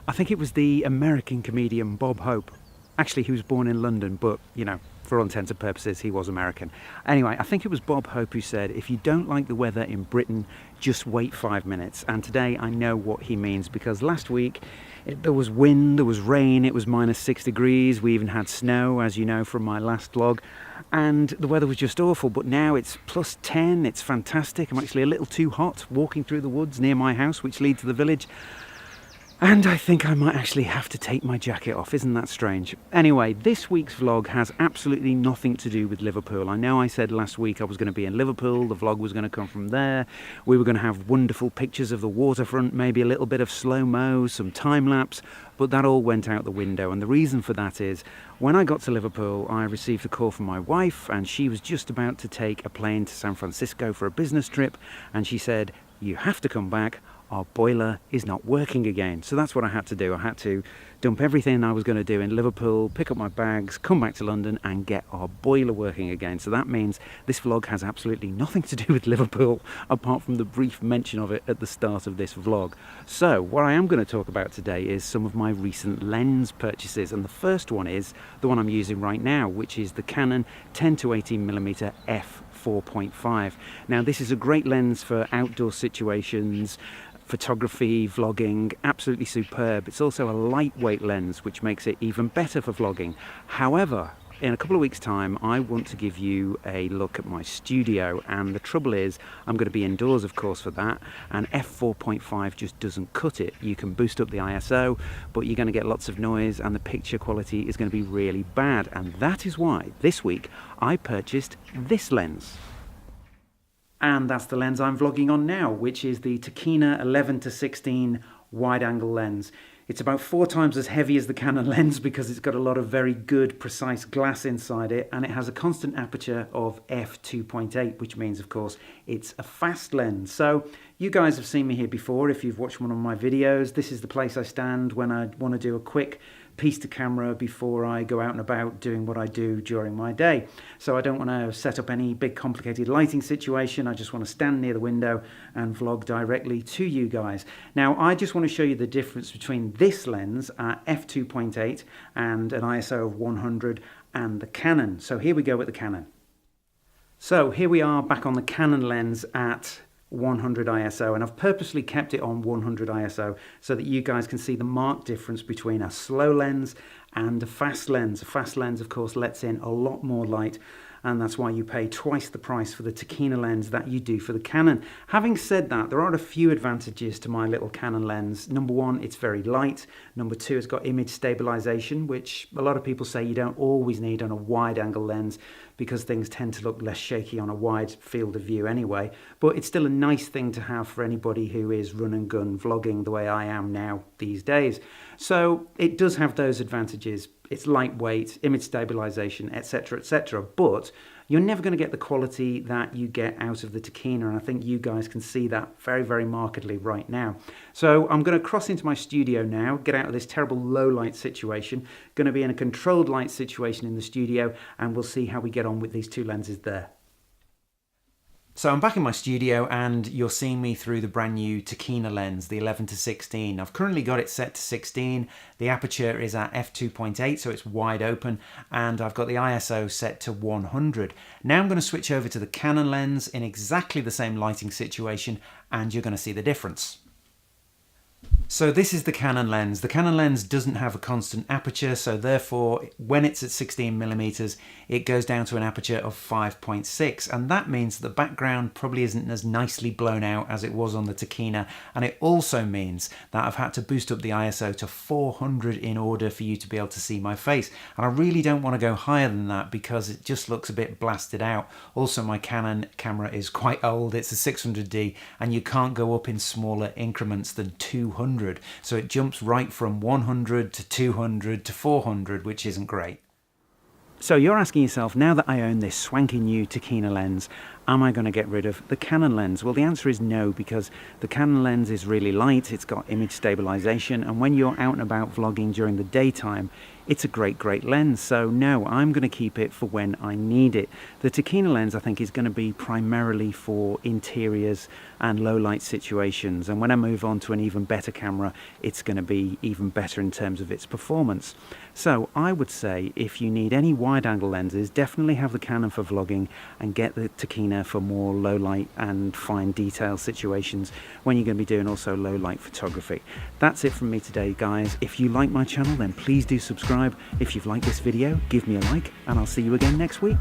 I think it was the American comedian Bob Hope. Actually, he was born in London, but, you know, for all intents and purposes, he was American. Anyway, I think it was Bob Hope who said, if you don't like the weather in Britain, just wait 5 minutes. And today I know what he means, because last week there was wind, there was rain, it was -6 degrees, we even had snow, as you know from my last vlog, and the weather was just awful. But now it's +10, it's fantastic. I'm actually a little too hot walking through the woods near my house, which lead to the village. And I think I might actually have to take my jacket off. Isn't that strange? Anyway, this week's vlog has absolutely nothing to do with Liverpool. I know I said last week I was going to be in Liverpool, the vlog was going to come from there. We were going to have wonderful pictures of the waterfront, maybe a little bit of slow-mo, some time-lapse, but that all went out the window. And the reason for that is, when I got to Liverpool, I received a call from my wife, and she was just about to take a plane to San Francisco for a business trip, and she said, "You have to come back. Our boiler is not working again." So that's what I had to do. I had to dump everything I was going to do in Liverpool, pick up my bags, come back to London and get our boiler working again. So that means this vlog has absolutely nothing to do with Liverpool, apart from the brief mention of it at the start of this vlog. So what I am going to talk about today is some of my recent lens purchases. And the first one is the one I'm using right now, which is the Canon 10 to 18mm f4.5. Now this is a great lens for outdoor situations, photography, vlogging, absolutely superb. It's also a lightweight lens, which makes it even better for vlogging. However, in a couple of weeks' time, I want to give you a look at my studio, and the trouble is, I'm going to be indoors, of course, for that, and f4.5 just doesn't cut it. You can boost up the ISO, but you're going to get lots of noise, and the picture quality is going to be really bad, and that is why, this week, I purchased this lens. And that's the lens I'm vlogging on now, which is the Tokina 11 to 16 wide-angle lens. It's about 4 times as heavy as the Canon lens because it's got a lot of very good, precise glass inside it, and it has a constant aperture of f2.8, which means, of course, it's a fast lens. So you guys have seen me here before if you've watched one of my videos. This is the place I stand when I want to do a quick piece to camera before I go out and about doing what I do during my day. So I don't want to set up any big complicated lighting situation. I just want to stand near the window and vlog directly to you guys. Now I just want to show you the difference between this lens at f2.8 and an ISO of 100 and the Canon. So here we go with the Canon. So here we are back on the Canon lens at 100 ISO, and I've purposely kept it on 100 ISO so that you guys can see the marked difference between a slow lens and a fast lens. A fast lens, of course, lets in a lot more light, and that's why you pay twice the price for the Tokina lens that you do for the Canon. Having said that, there are a few advantages to my little Canon lens. Number one, it's very light. Number two, it's got image stabilization, which a lot of people say you don't always need on a wide angle lens because things tend to look less shaky on a wide field of view anyway. But it's still a nice thing to have for anybody who is run and gun vlogging the way I am now these days. So it does have those advantages. It's lightweight, image stabilization, etc., but you're never going to get the quality that you get out of the Tokina, and I think you guys can see that very, very markedly right now. So I'm going to cross into my studio now, get out of this terrible low light situation, going to be in a controlled light situation in the studio, and we'll see how we get on with these two lenses there. So I'm back in my studio and you're seeing me through the brand new Tokina lens, the 11 to 16. I've currently got it set to 16. The aperture is at f2.8, so it's wide open, and I've got the ISO set to 100. Now I'm going to switch over to the Canon lens in exactly the same lighting situation, and you're going to see the difference. So this is the Canon lens. The Canon lens doesn't have a constant aperture, so therefore when it's at 16mm it goes down to an aperture of 5.6, and that means the background probably isn't as nicely blown out as it was on the Tokina, and it also means that I've had to boost up the ISO to 400 in order for you to be able to see my face, and I really don't want to go higher than that because it just looks a bit blasted out. Also, my Canon camera is quite old, it's a 600D, and you can't go up in smaller increments than 200. So it jumps right from 100 to 200 to 400, which isn't great. So you're asking yourself, now that I own this swanky new Tokina lens, Am I going to get rid of the Canon lens? Well, the answer is no, because the Canon lens is really light, it's got image stabilization, and when you're out and about vlogging during the daytime, it's a great lens. So no, I'm going to keep it for when I need it. The Tokina lens, I think, is going to be primarily for interiors and low light situations, and when I move on to an even better camera, it's going to be even better in terms of its performance. So I would say if you need any wide angle lenses, definitely have the Canon for vlogging and get the Tokina for more low light and fine detail situations when you're going to be doing also low light photography. That's it from me today, guys. If you like my channel, then please do subscribe. If you've liked this video, give me a like, and I'll see you again next week.